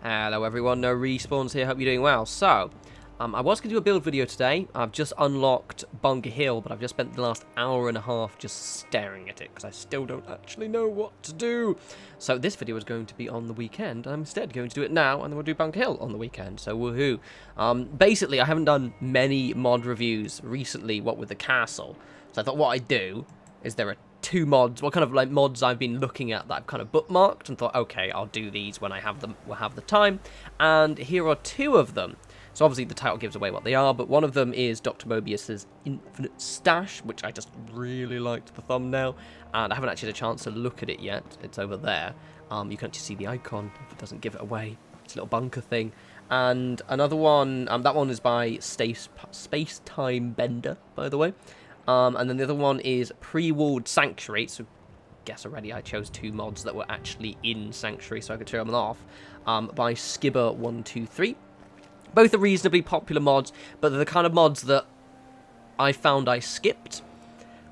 Hello everyone, no respawns here, hope you're doing well. So, I was going to do a build video today. I've just unlocked Bunker Hill, but I've just spent the last hour and a half just staring at it, because I still don't actually know what to do. So this video is going to be on the weekend. I'm instead going to do it now, and then we'll do Bunker Hill on the weekend, so woohoo. Basically, I haven't done many mod reviews recently, what with the castle. So I thought what I'd do is there are two mods, what kind of like mods I've been looking at that I've kind of bookmarked and thought, okay, I'll do these when I have them, will have the time. And here are two of them. So obviously the title gives away what they are, but one of them is Dr. Mobius's Infinite Stash, which I just really liked the thumbnail, and I haven't actually had a chance to look at it yet. It's over there. You can actually see the icon if it doesn't give it away. It's a little bunker thing. And another one, that one is by Space Time Bender, by the way. And then the other one is Pre-Walled Sanctuary. So, guess already I chose two mods that were actually in Sanctuary, so I could show them off. By Skibber123. Both are reasonably popular mods, but they're the kind of mods that I found I skipped.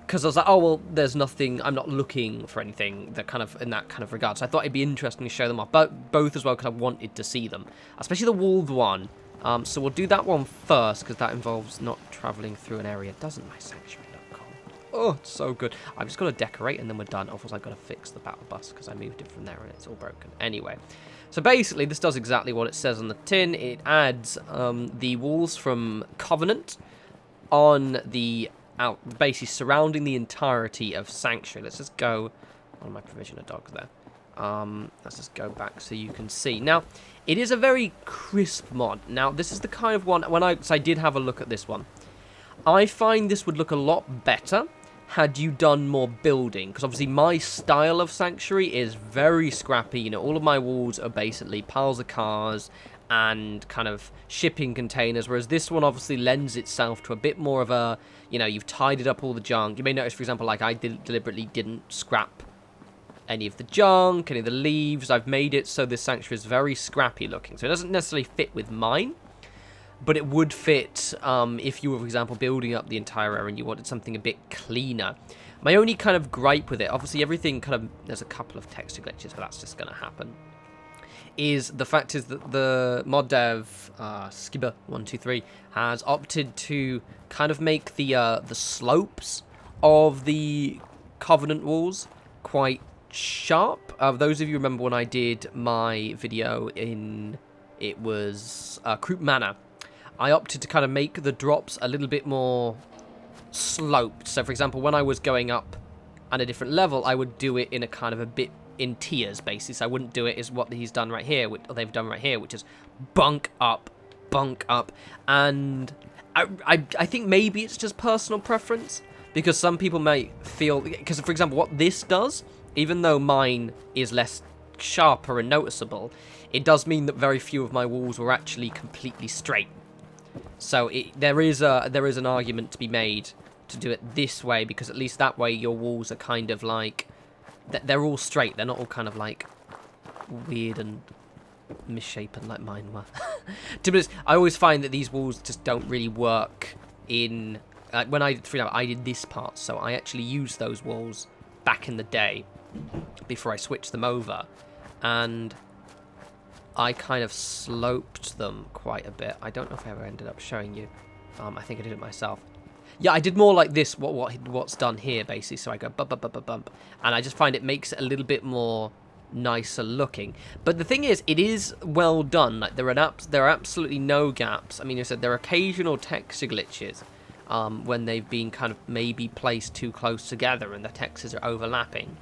Because I was like, oh, well, there's nothing, I'm not looking for anything that kind of in that kind of regard. So I thought it'd be interesting to show them off. But both as well, because I wanted to see them. Especially the walled one. So we'll do that one first, because that involves not travelling through an area. Doesn't my sanctuary look cool? Oh, it's so good. I've just got to decorate, and then we're done. Otherwise, I've got to fix the battle bus, because I moved it from there, and it's all broken. Anyway, so basically, this does exactly what it says on the tin. It adds the walls from Covenant on the basically surrounding the entirety of Sanctuary. Let's just go on my provisioner dogs there. Let's just go back so you can see. Now, it is a very crisp mod. Now, this is the kind of one, so I did have a look at this one. I find this would look a lot better had you done more building, because obviously my style of Sanctuary is very scrappy. You know, all of my walls are basically piles of cars and kind of shipping containers, whereas this one obviously lends itself to a bit more of a, you know, you've tidied up all the junk. You may notice, for example, like I deliberately didn't scrap any of the junk, any of the leaves. I've made it so this sanctuary is very scrappy looking. So it doesn't necessarily fit with mine, but it would fit if you were, for example, building up the entire area and you wanted something a bit cleaner. My only kind of gripe with it, obviously everything kind of, there's a couple of texture glitches, but that's just going to happen, is the fact is that the mod dev, Skibber123, has opted to kind of make the slopes of the Covenant walls quite sharp. Those of you remember when I did my video in, it was Croup Manor, I opted to kind of make the drops a little bit more sloped. So for example, when I was going up at a different level, I would do it in a kind of a bit in tiers basis. I wouldn't do it as what he's done right here, or they've done right here, which is bunk up. And I think maybe it's just personal preference, because some people may feel, because for example, what this does, even though mine is less sharper and noticeable, it does mean that very few of my walls were actually completely straight. So there is an argument to be made to do it this way, because at least that way your walls are kind of like, they're all straight. They're not all kind of like weird and misshapen like mine were. To be honest, I always find that these walls just don't really work in, when I did this part, so I actually used those walls back in the day before I switched them over, and I kind of sloped them quite a bit. I don't know if I ever ended up showing you. I think I did it myself. Yeah, I did more like this, what's done here, basically. So I go bump, and I just find it makes it a little bit more nicer looking. But the thing is, it is well done. Like there are absolutely no gaps. I mean, you said there are occasional texture glitches when they've been kind of maybe placed too close together and the textures are overlapping.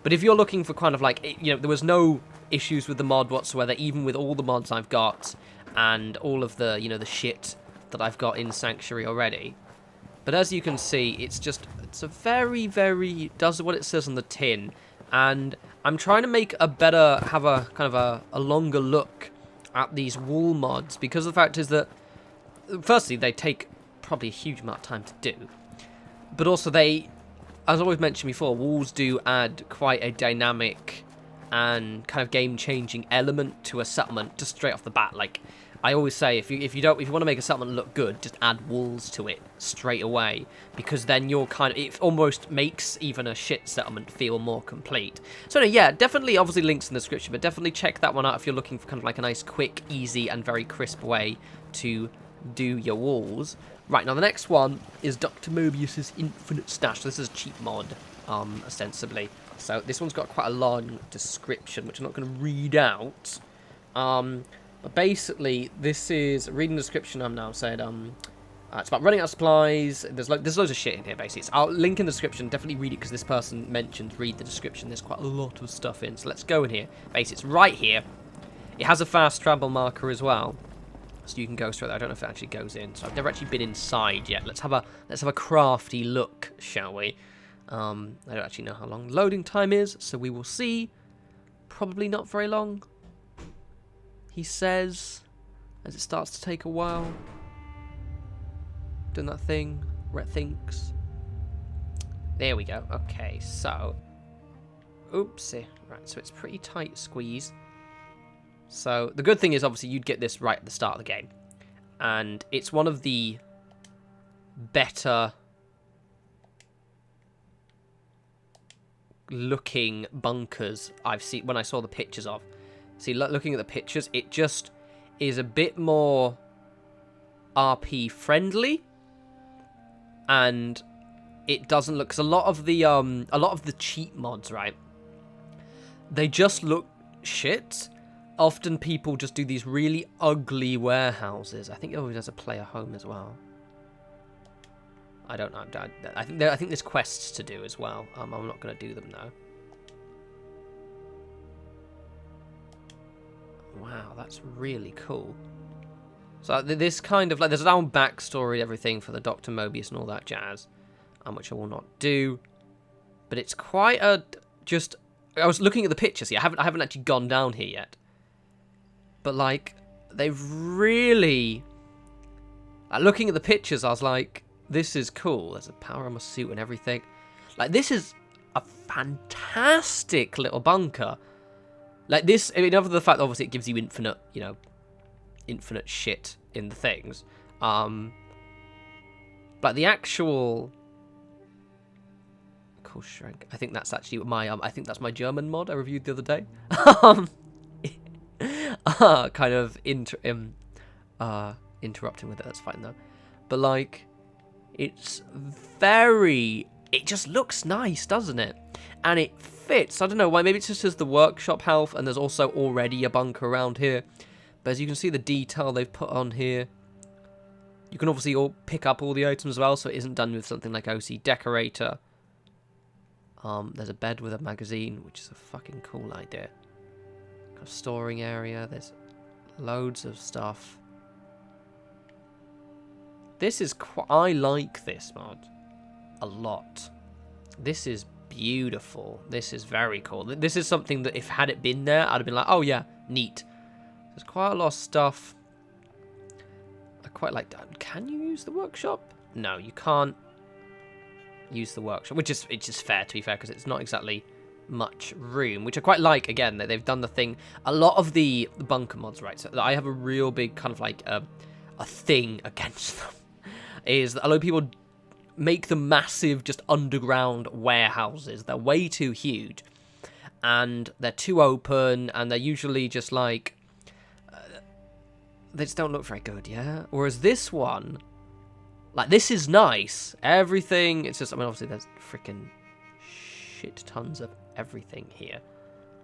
But if you're looking for kind of like, you know, there was no issues with the mod whatsoever, even with all the mods I've got and all of the, you know, the shit that I've got in Sanctuary already. But as you can see, it's a very, very, does what it says on the tin. And I'm trying to make have a kind of a longer look at these wall mods, because the fact is that, firstly, they take probably a huge amount of time to do. But also they, as I always mentioned before, walls do add quite a dynamic and kind of game-changing element to a settlement just straight off the bat. Like, I always say if you want to make a settlement look good, just add walls to it straight away, because then you're it almost makes even a shit settlement feel more complete. So no, yeah, definitely, obviously links in the description, but definitely check that one out if you're looking for kind of like a nice, quick, easy, and very crisp way to do your walls. Right, now the next one is Dr. Mobius's Infinite Stash. So this is a cheap mod, ostensibly. So this one's got quite a long description, which I'm not going to read out. But basically, this is reading the description. I'm now said it's about running out of supplies. There's loads of shit in here. Basically, I'll link in the description. Definitely read it because this person mentioned read the description. There's quite a lot of stuff in. So let's go in here. Basically, it's right here. It has a fast travel marker as well, so you can go straight there. I don't know if it actually goes in. So I've never actually been inside yet. Let's have a crafty look, shall we? I don't actually know how long loading time is, so we will see. Probably not very long, he says, as it starts to take a while. Doing that thing where it thinks. There we go. Okay, so. Oopsie. Right, so it's pretty tight squeeze. So, the good thing is, obviously, you'd get this right at the start of the game. And it's one of the better looking bunkers I've seen when I saw the pictures of. See, looking at the pictures, it just is a bit more RP friendly, and it doesn't look, because a lot of the cheap mods, right, they just look shit. Often people just do these really ugly warehouses. I think it always has a player home as well. I don't know. I think there's quests to do as well. I'm not going to do them though. Wow, that's really cool. So this kind of like, there's a own backstory, everything for the Dr. Mobius and all that jazz, which I will not do. But it's quite a just. I was looking at the pictures here. I haven't actually gone down here yet. But like, they've really. Looking at the pictures, I was like, this is cool. There's a power armor suit and everything. Like, this is a fantastic little bunker. Like this, I mean, other than the fact that obviously it gives you infinite, infinite shit in the things. But the actual cool shrink. I think that's actually my I think that's my German mod I reviewed the other day. Kind of interrupting with it. That's fine though. But like, it just looks nice, doesn't it? And it fits. I don't know why. Maybe it's just as the workshop health, and there's also already a bunker around here. But as you can see, the detail they've put on here. You can obviously pick up all the items as well, so it isn't done with something like OC Decorator. There's a bed with a magazine, which is a fucking cool idea. Got a storing area. There's loads of stuff. This is I like this mod a lot. This is beautiful. This is very cool. This is something that if had it been there, I'd have been like, oh yeah, neat. There's quite a lot of stuff. I quite like that. Can you use the workshop? No, you can't use the workshop, which is fair, to be fair, because it's not exactly much room, which I quite like. Again, that they've done the thing. A lot of the bunker mods, right? So I have a real big kind of like a thing against them. Is that a lot of people make them massive, just underground warehouses. They're way too huge, and they're too open, and they're usually just like they just don't look very good, yeah. Whereas this one, like, this is nice. Everything, it's just, I mean, obviously there's freaking shit tons of everything here.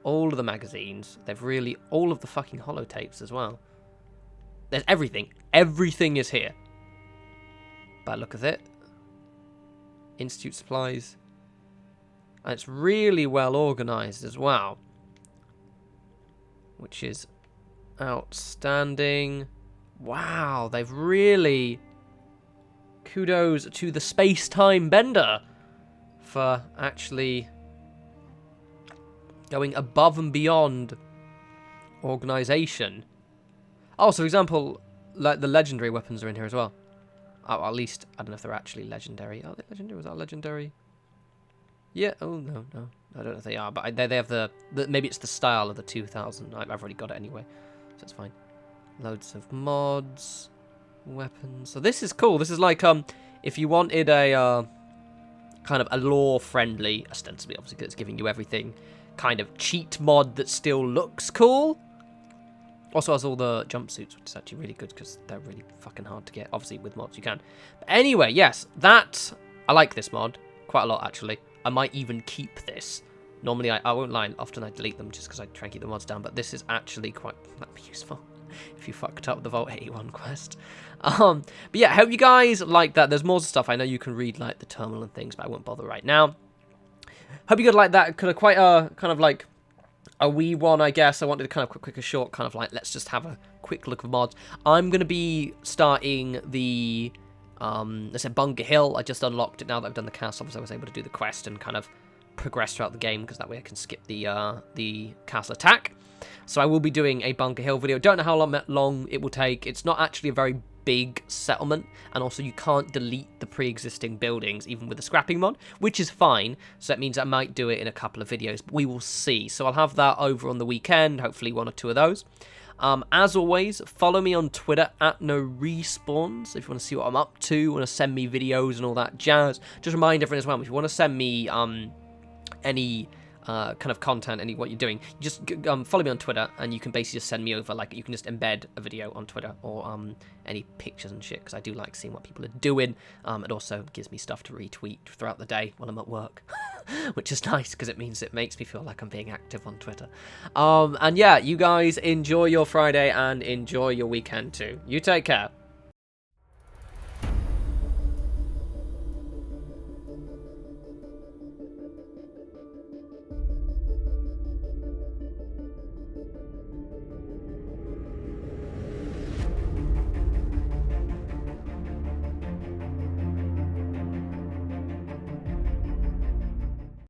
All of the magazines. They've really, all of the fucking holotapes as well. There's everything. Everything is here. But look at it. Institute supplies. And it's really well organised as well. Which is outstanding. Wow, they've really... Kudos to the space-time bender for actually going above and beyond organisation. Oh, so for example, like the legendary weapons are in here as well. Oh, at least, I don't know if they're actually legendary. Are they legendary? Was that legendary? Yeah, oh, no. I don't know if they are, but they have the maybe it's the style of the 2000. I've already got it anyway, so it's fine. Loads of mods, weapons. So this is cool. This is like if you wanted a kind of a lore-friendly, ostensibly, obviously, because it's giving you everything, kind of cheat mod that still looks cool. Also has all the jumpsuits, which is actually really good because they're really fucking hard to get. Obviously, with mods you can. But anyway, yes, I like this mod quite a lot, actually. I might even keep this. Normally, I won't lie, often I delete them just because I try and keep the mods down, but this is actually quite useful if you fucked up the Vault 81 quest. But yeah, hope you guys like that. There's more stuff. I know you can read like the terminal and things, but I won't bother right now. Hope you guys like that. Could have quite a kind of like a wee one, I guess. I wanted to kind of quick, a short kind of like, let's just have a quick look of mods. I'm going to be starting the, let's say Bunker Hill. I just unlocked it now that I've done the castle, because I was able to do the quest and kind of progress throughout the game, because that way I can skip the castle attack. So I will be doing a Bunker Hill video. Don't know how long it will take. It's not actually a very big settlement, and also you can't delete the pre-existing buildings even with the scrapping mod, which is fine. So that means I might do it in a couple of videos, but we will see. So I'll have that over on the weekend, hopefully 1 or 2 of those. As always, follow me on Twitter at norespawns if you want to see what I'm up to, want to send me videos and all that jazz. Just remind everyone as well, if you want to send me any kind of content, what you're doing, you just follow me on Twitter, and you can basically just send me over, like, you can just embed a video on Twitter, or any pictures and shit, because I do like seeing what people are doing. It also gives me stuff to retweet throughout the day while I'm at work, which is nice, because it means it makes me feel like I'm being active on Twitter. And yeah, you guys enjoy your Friday, and enjoy your weekend too. You take care.